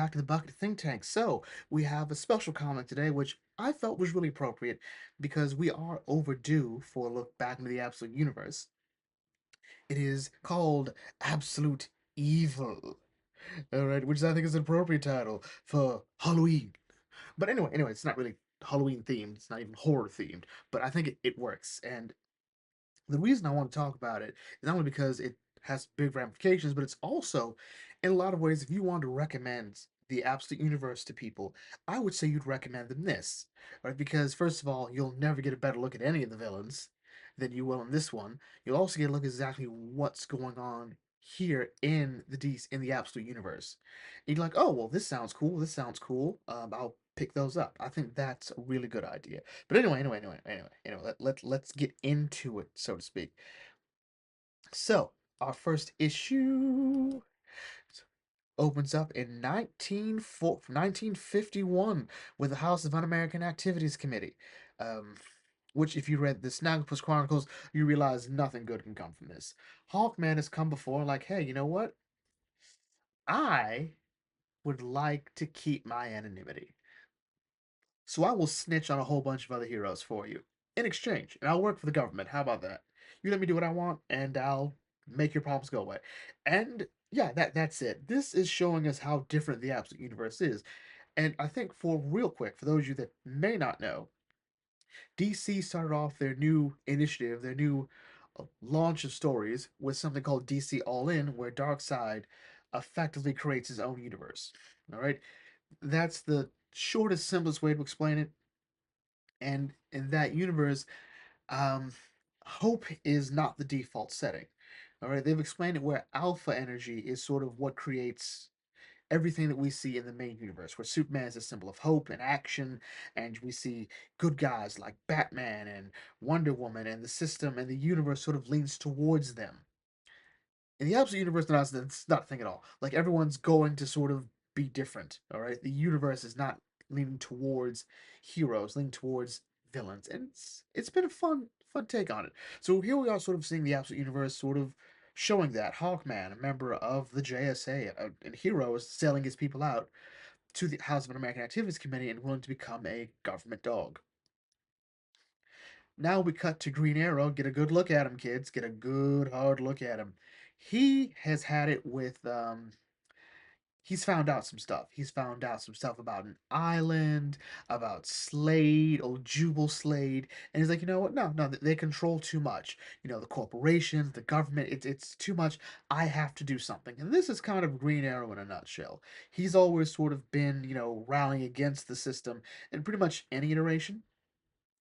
back to the Bucket Think Tank. So, we have a special comic today, which I felt was really appropriate because we are overdue for a look back into the Absolute Universe. It is called Absolute Evil, all right, which I think is an appropriate title for Halloween. But anyway, it's not really Halloween themed, it's not even horror themed, but I think it works. And the reason I want to talk about it is not only because it has big ramifications, but it's also, in a lot of ways, if you want to recommend the Absolute Universe to people, I would say you'd recommend them this, right? Because first of all, you'll never get a better look at any of the villains than you will in this one. You'll also get a look at exactly what's going on here in the Absolute Universe. And you're like, oh well, this sounds cool. This sounds cool. I'll pick those up. I think that's a really good idea. But anyway, let's get into it, so to speak. So, our first issue opens up in 1951 with the House of Un-American Activities Committee. Um, which, if you read the Snagglepuss Chronicles, you realize nothing good can come from this. Hawkman has come before, like, hey, you know what? I would like to keep my anonymity. So I will snitch on a whole bunch of other heroes for you in exchange, and I'll work for the government. How about that? You let me do what I want, and I'll make your problems go away. And yeah, that's it. This is showing us how different the Absolute Universe is. And I think for real quick, for those of you that may not know, DC started off their new initiative, their new launch of stories with something called DC All In, where Darkseid effectively creates his own universe. All right, that's the shortest, simplest way to explain it. And in that universe, um, hope is not the default setting. All right, they've explained it where alpha energy is sort of what creates everything that we see in the main universe, where Superman is a symbol of hope and action, and we see good guys like Batman and Wonder Woman, and the system and the universe sort of leans towards them. In the absolute universe, that's not a thing at all. Like everyone's going to sort of be different. All right, the universe is not leaning towards heroes, leaning towards villains, and it's been a fun take on it. So here we are, sort of seeing the absolute universe, sort of showing that Hawkman, a member of the JSA, and hero, is selling his people out to the House of American Activities Committee and willing to become a government dog. Now we cut to Green Arrow. Get a good look at him, kids. Get a good hard look at him. He has had it with he's found out some stuff. He's found out some stuff about an island, about Slade, old Jubal Slade, and he's like, you know what? No, they control too much. You know, the corporations, the government, it's too much. I have to do something. And this is kind of Green Arrow in a nutshell. He's always sort of been, rallying against the system in pretty much any iteration.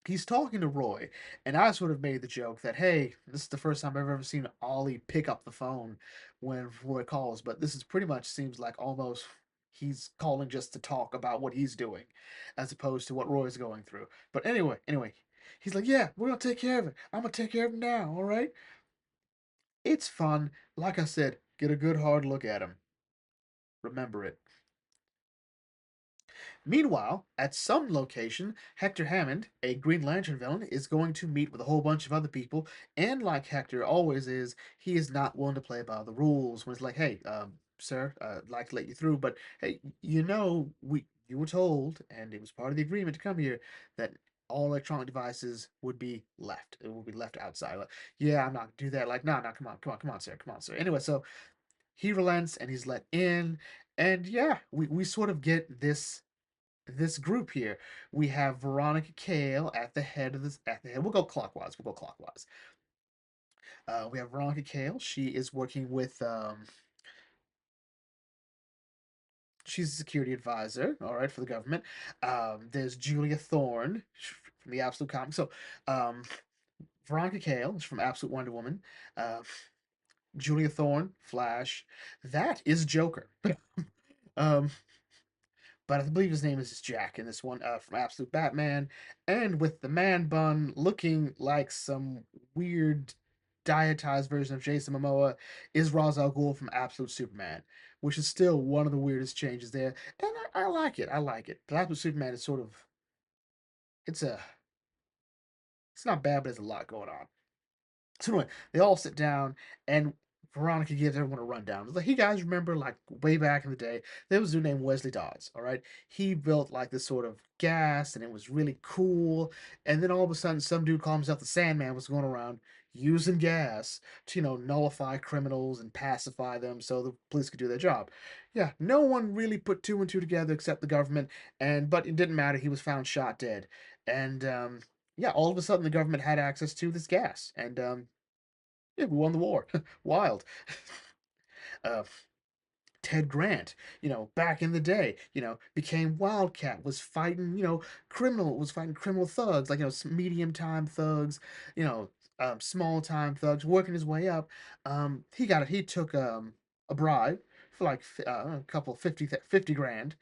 He's talking to Roy, and I sort of made the joke that, hey, this is the first time I've ever seen Ollie pick up the phone when Roy calls, but this is pretty much seems like almost he's calling just to talk about what he's doing, as opposed to what Roy's going through. But anyway, he's like, yeah, we're gonna take care of it. I'm gonna take care of him now, all right? It's fun. Like I said, get a good hard look at him. Remember it. Meanwhile, at some location, Hector Hammond, a Green Lantern villain, is going to meet with a whole bunch of other people, and like Hector always is, he is not willing to play by the rules. When it's like, hey, sir, I'd like to let you through, but hey, you were told, and it was part of the agreement to come here, that all electronic devices would be left. It would be left outside. Like, yeah, I'm not gonna do that. Like, no, come on, sir, come on, sir. Anyway, so he relents and he's let in, and yeah, we sort of get this group here. We have Veronica Cale at the head of this. At the head, we'll go clockwise. We'll go clockwise. We have Veronica Cale. She is working with. She's a security advisor. All right, for the government. There's Julia Thorne from the Absolute Comics. So, um, Veronica Cale is from Absolute Wonder Woman. Uh, Julia Thorne, Flash. That is Joker. um, but I believe his name is Jack in this one, from Absolute Batman, and with the man bun looking like some weird dietized version of Jason Momoa, is Ra's al Ghul from Absolute Superman, which is still one of the weirdest changes there, and I like it. I like it. But Absolute Superman is sort of it's a it's not bad, but there's a lot going on. So anyway, they all sit down, and Veronica gives everyone a rundown. It's like, hey guys, remember like way back in the day, there was a dude named Wesley Dodds. All right, he built like this sort of gas, and it was really cool. And then all of a sudden, some dude called himself the Sandman was going around using gas to nullify criminals and pacify them so the police could do their job. Yeah, no one really put two and two together except the government, and but it didn't matter. He was found shot dead, and yeah, all of a sudden the government had access to this gas, and yeah, we won the war. Wild. uh, Ted Grant, back in the day, became Wildcat, was fighting criminal thugs, like, medium time thugs, you know, small time thugs, working his way up. He took a bribe for like a couple 50 grand,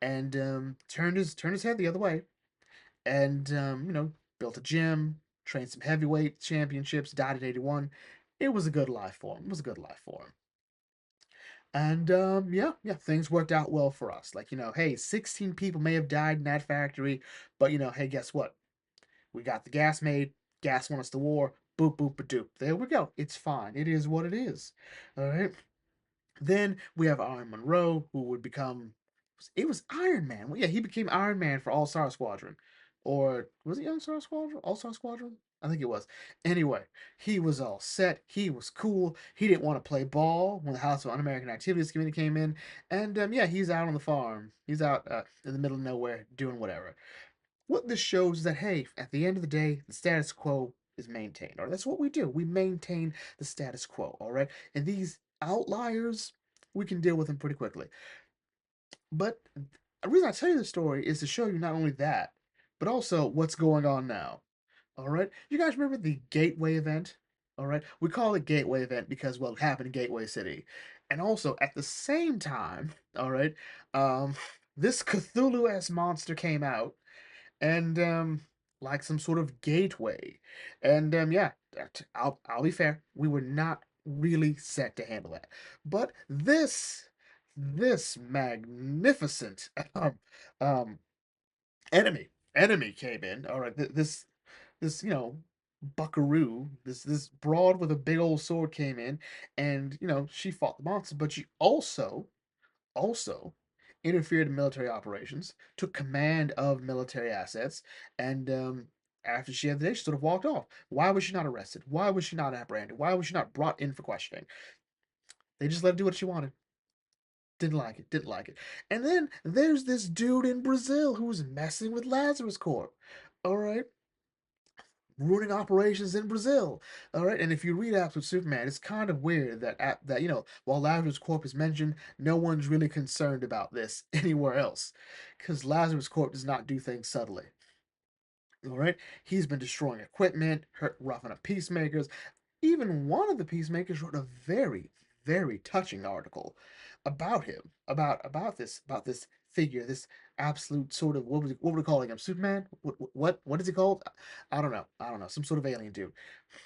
and turned his head the other way, and built a gym, trained some heavyweight championships, died at 81. It was a good life for him. It was a good life for him. And yeah, yeah, things worked out well for us. Like, hey, 16 people may have died in that factory, but hey, guess what? We got the gas made. Gas won us the war. Boop, boop, ba doop. There we go. It's fine. It is what it is. All right. Then we have Iron Monroe, who would become. It was Iron Man. Well, yeah, he became Iron Man for All Star Squadron, or was it Young Star Squadron? All Star Squadron? I think it was. Anyway, he was all set. He was cool. He didn't want to play ball when the House of Un-American Activities Committee came in, and yeah, he's out on the farm. He's out in the middle of nowhere doing whatever. What this shows is that, hey, at the end of the day, the status quo is maintained. Or that's what we do. We maintain the status quo. All right, and these outliers, we can deal with them pretty quickly. But the reason I tell you the story is to show you not only that, but also what's going on now. All right, you guys remember the Gateway event? All right, we call it Gateway event because, well, it happened in Gateway City, and also at the same time, all right, um, this Cthulhu-esque monster came out, and like some sort of gateway. And yeah, I'll be fair, we were not really set to handle that. But this magnificent um enemy came in. All right, this buckaroo, this broad with a big old sword came in, and she fought the monster, but she also interfered in military operations, took command of military assets, and after she had the day, she sort of walked off. Why was she not arrested? Why was she not apprehended? Why was she not brought in for questioning? They just let her do what she wanted. Didn't like it. Didn't like it. And then there's this dude in Brazil who's messing with Lazarus Corp. All right, ruining operations in Brazil. All right, and if you read Absolute Superman, it's kind of weird that while Lazarus Corp is mentioned, no one's really concerned about this anywhere else, because Lazarus Corp does not do things subtly. All right, he's been destroying equipment, roughing up peacemakers. Even one of the peacemakers wrote a very, very touching article about him, about this figure, this absolute sort of what were we calling him? Superman? What is he called? I don't know. I don't know. Some sort of alien dude.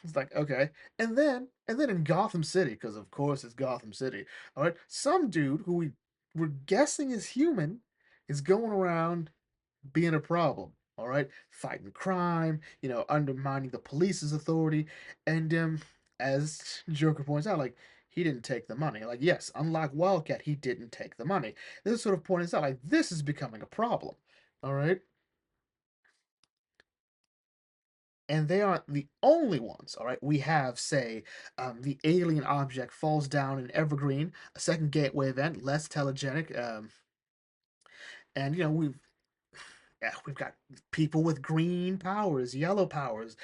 It's like, okay. And then in Gotham City, because of course it's Gotham City, all right, some dude who we were guessing is human is going around being a problem. All right, fighting crime, undermining the police's authority, and as Joker points out, like he didn't take the money. Like yes, unlike Wildcat, he didn't take the money. This sort of points out like this is becoming a problem. All right, and they aren't the only ones. All right, we have say the alien object falls down in Evergreen, a second gateway event, less telegenic, and yeah, we've got people with green powers, yellow powers.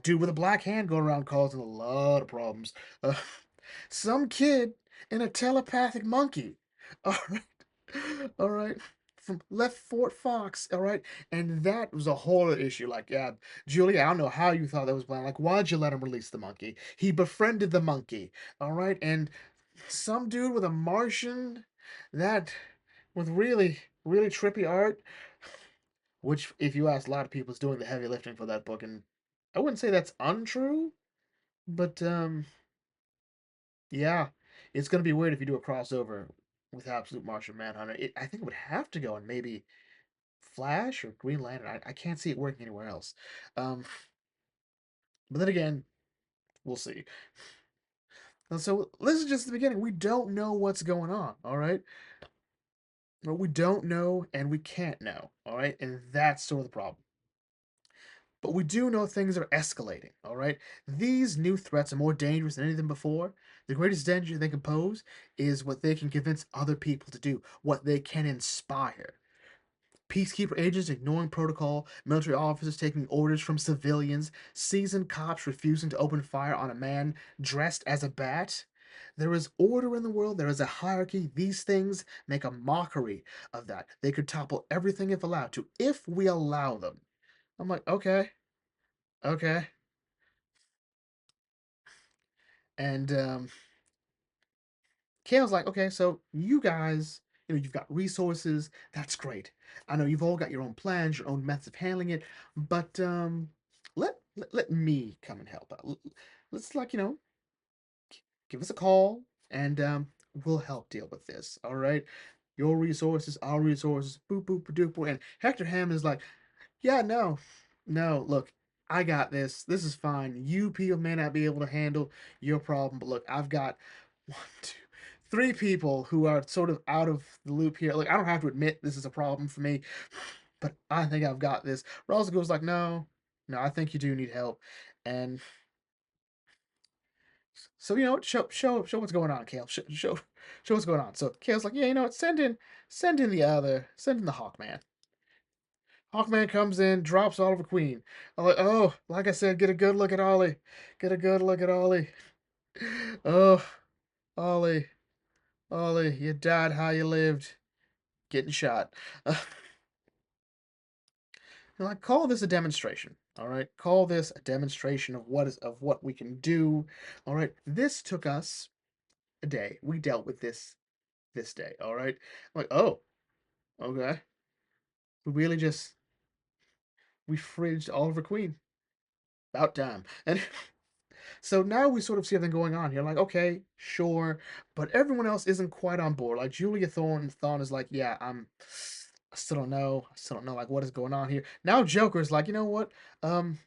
Dude with a black hand going around causing a lot of problems. Uh, some kid in a telepathic monkey. All right, all right. From Left Fort Fox, all right, and that was a whole issue. Like, yeah, Julia, I don't know how you thought that was planned. Like, why'd you let him release the monkey? He befriended the monkey, all right, and some dude with a Martian, that with really, really trippy art, which, if you ask a lot of people, is doing the heavy lifting for that book. And I wouldn't say that's untrue, but yeah, it's gonna be weird if you do a crossover with Absolute Martian Manhunter. I think it would have to go in maybe Flash or Green Lantern. I can't see it working anywhere else. Um, but then again, we'll see. And so this is just the beginning. We don't know what's going on, all right? But we don't know and we can't know, all right? And that's sort of the problem. But we do know things are escalating, all right? These new threats are more dangerous than anything before. The greatest danger they can pose is what they can convince other people to do, what they can inspire. Peacekeeper agents ignoring protocol, military officers taking orders from civilians, seasoned cops refusing to open fire on a man dressed as a bat. There is order in the world, there is a hierarchy. These things make a mockery of that. They could topple everything if allowed to, if we allow them. I'm like, okay, okay. And Kale's like, okay, so you guys, you've got resources. That's great. I know you've all got your own plans, your own methods of handling it, but let me come and help out. Let's like, give us a call and we'll help deal with this. All right. Your resources, our resources, boop boop doop. And Hector Hammond is like, yeah, no, no, look, I got this. This is fine. You people may not be able to handle your problem, but look, I've got one, two, three people who are sort of out of the loop here. Like, I don't have to admit this is a problem for me, but I think I've got this. Rosa goes like, no, no, I think you do need help. And so, show what's going on, Kale. Show what's going on. So Kale's like, yeah, send in the Hawkman. Hawkman comes in, drops Oliver Queen. I'm like, oh, like I said, get a good look at Ollie. Get a good look at Ollie. Oh, Ollie, Ollie, you died how you lived. Getting shot. Like, call this a demonstration. All right, call this a demonstration of what we can do. All right, this took us a day. We dealt with this day. All right, I'm like, oh, okay. We really just we fridged Oliver Queen. About time. And so now we sort of see everything going on here. Like, okay, sure, but everyone else isn't quite on board. Like Julia Thorne is like, yeah, I still don't know. I still don't know like what is going on here. Now Joker's like, you know what? Um,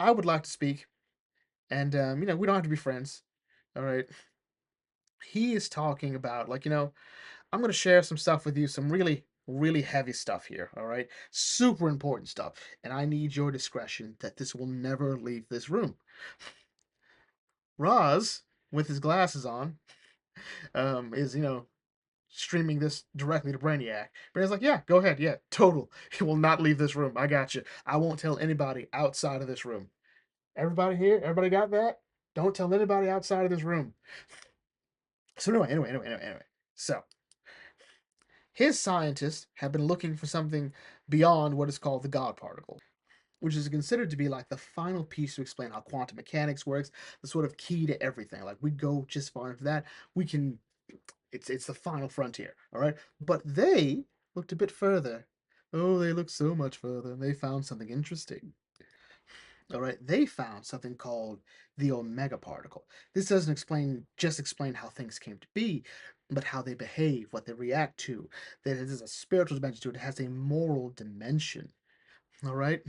I would like to speak, and we don't have to be friends. All right. He is talking about like, I'm gonna share some stuff with you, some really, really heavy stuff here. All right, super important stuff, and I need your discretion that this will never leave this room. Roz, with his glasses on, is streaming this directly to Brainiac. Brainiac's like, yeah, go ahead, yeah, total. He will not leave this room. I got you. I won't tell anybody outside of this room. Everybody here, everybody got that? Don't tell anybody outside of this room. So anyway. So his scientists have been looking for something beyond what is called the God particle, which is considered to be like the final piece to explain how quantum mechanics works, the sort of key to everything. Like we go just far into that, we can it's the final frontier, all right? But they looked a bit further. Oh, they looked so much further, and they found something interesting. All right, they found something called the omega particle. This doesn't explain how things came to be, but how they behave, what they react to. That it is a spiritual dimension to it. It has a moral dimension. All right.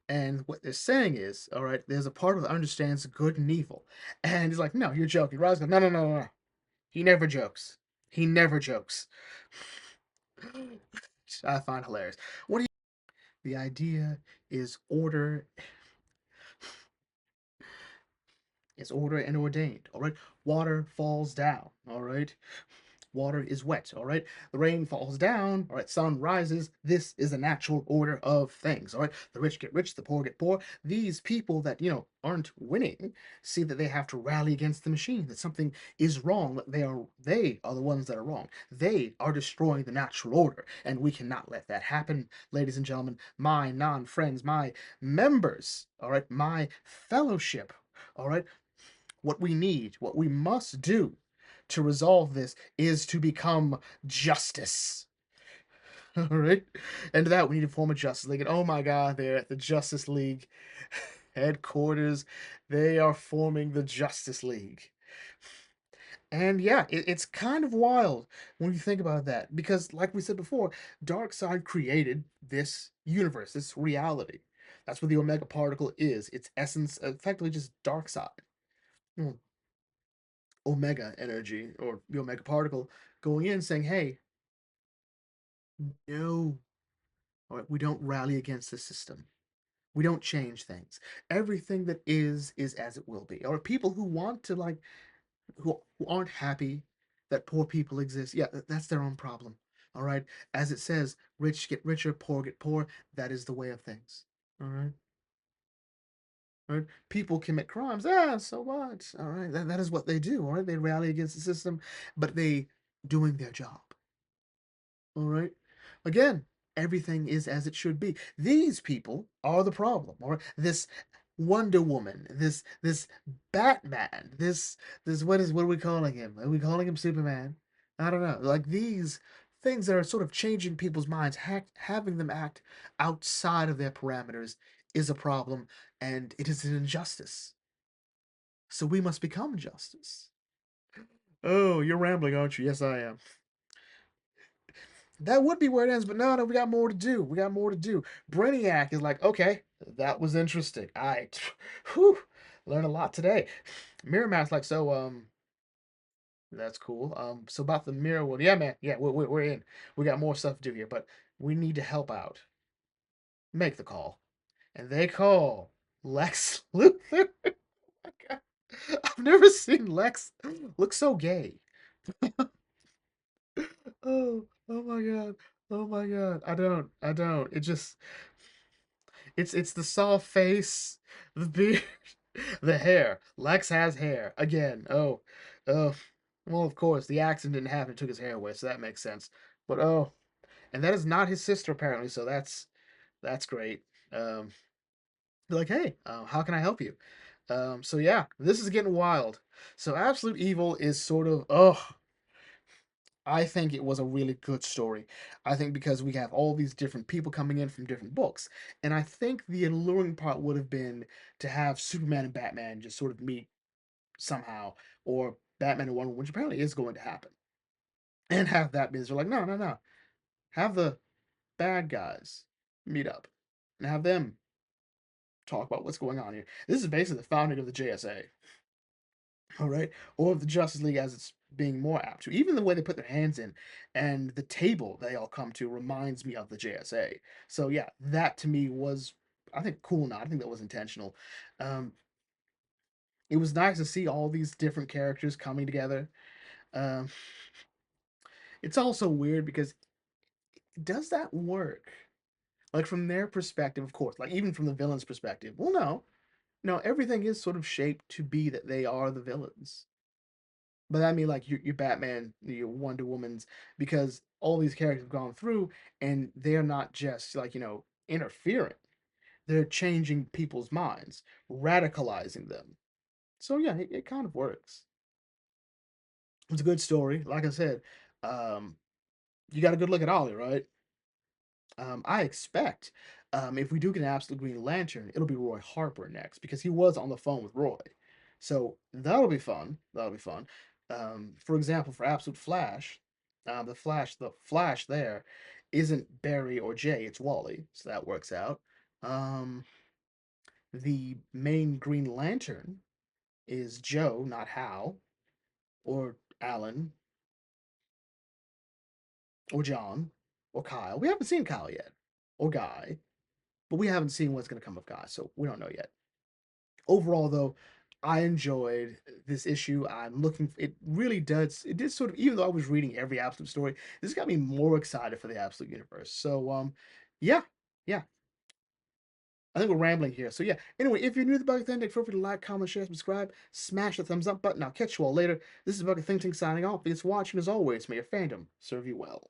And what they're saying is, all right, there's a part of it that understands good and evil. And he's like, no, you're joking. Rise goes, no. He never jokes. He never jokes. I find hilarious. What do you? The idea is order order and ordained. All right, water falls down. All right, water is wet. All right, the rain falls down. All right, sun rises. This is the natural order of things. All right, the rich get rich, the poor get poor. These people that aren't winning see that they have to rally against the machine. That something is wrong. That they are the ones that are wrong. They are destroying the natural order, and we cannot let that happen, ladies and gentlemen. My non-friends, my members. All right, my fellowship. All right, what we must do to resolve this is to become justice. All right. And to that, we need to form a Justice League. And oh my God, they're at the Justice League headquarters. They are forming the Justice League. And yeah, it's kind of wild when you think about that. Because, like we said before, Darkseid created this universe, this reality. That's what the Omega Particle is. Its essence, effectively just Darkseid. mm, omega energy or the omega particle going in saying, hey, no, all right, we don't rally against the system. We don't change things. Everything that is as it will be. Or people who want to like who aren't happy that poor people exist. Yeah, that's their own problem. All right. As it says, rich get richer, poor get poor. That is the way of things. All right. Right? People commit crimes. Ah, so what? All right. That is what they do. All right. They rally against the system, but they doing their job. All right. Again, everything is as it should be. These people are the problem. All right. This Wonder Woman, this Batman, this what are we calling him? Are we calling him Superman? I don't know. Like these things that are sort of changing people's minds, having them act outside of their parameters is a problem, and it is an injustice. So we must become justice. Oh, you're rambling, aren't you? Yes, I am. That would be where it ends, but no, we got more to do. We got more to do. Brainiac is like, okay, that was interesting. I, whew, learned a lot today. Mirror like, so, that's cool. So about the mirror world, yeah, man, yeah, we're in. We got more stuff to do here, but we need to help out. Make the call, and they call Lex Luthor. I've never seen Lex look so gay. Oh my god. Oh my god. I don't. It just it's the soft face, the beard, the hair. Lex has hair. Again. Oh. Well, of course, the accident didn't happen. It took his hair away, so that makes sense. But oh, and that is not his sister apparently, so that's great. Um like, hey, how can I help you? So yeah, this is getting wild. So Absolute Evil is sort of I think it was a really good story. I think because we have all these different people coming in from different books. And I think the alluring part would have been to have Superman and Batman just sort of meet somehow, or Batman and Wonder Woman, which apparently is going to happen. And have that be, they're like, no, no, no. Have the bad guys meet up and have them talk about what's going on here. This is basically the founding of the JSA. All right, or of the Justice League as it's being more apt to. Even the way they put their hands in and the table they all come to reminds me of the JSA. So yeah, that to me was, I think, cool. Now I think that was intentional. Um, it was nice to see all these different characters coming together. Um, it's also weird because does that work? Like from their perspective, of course, like even from the villain's perspective. Well, no, no, everything is sort of shaped to be that they are the villains. But I mean, like your Batman, your Wonder Woman's, because all these characters have gone through, and they're not just like interfering; they're changing people's minds, radicalizing them. So yeah, it kind of works. It's a good story. Like I said, um, you got a good look at Ollie, right? I expect if we do get an Absolute Green Lantern, it'll be Roy Harper next because he was on the phone with Roy. So that'll be fun. That'll be fun. For example, for Absolute Flash, the Flash there isn't Barry or Jay, it's Wally. So that works out. Um, the main Green Lantern is Joe, not Hal, or Alan, or John, or Kyle. We haven't seen Kyle yet, or Guy, but we haven't seen what's going to come of Guy, so we don't know yet. Overall, though, I enjoyed this issue. I'm looking. It really does. It did sort of. Even though I was reading every Absolute story, this got me more excited for the Absolute universe. So, yeah, yeah. I think we're rambling here. So yeah. Anyway, if you're new to the Bucket Think Tank, feel free to like, comment, share, subscribe, smash the thumbs up button. I'll catch you all later. This is Bucket Think Tank signing off. Thanks for watching. As always, may your fandom serve you well.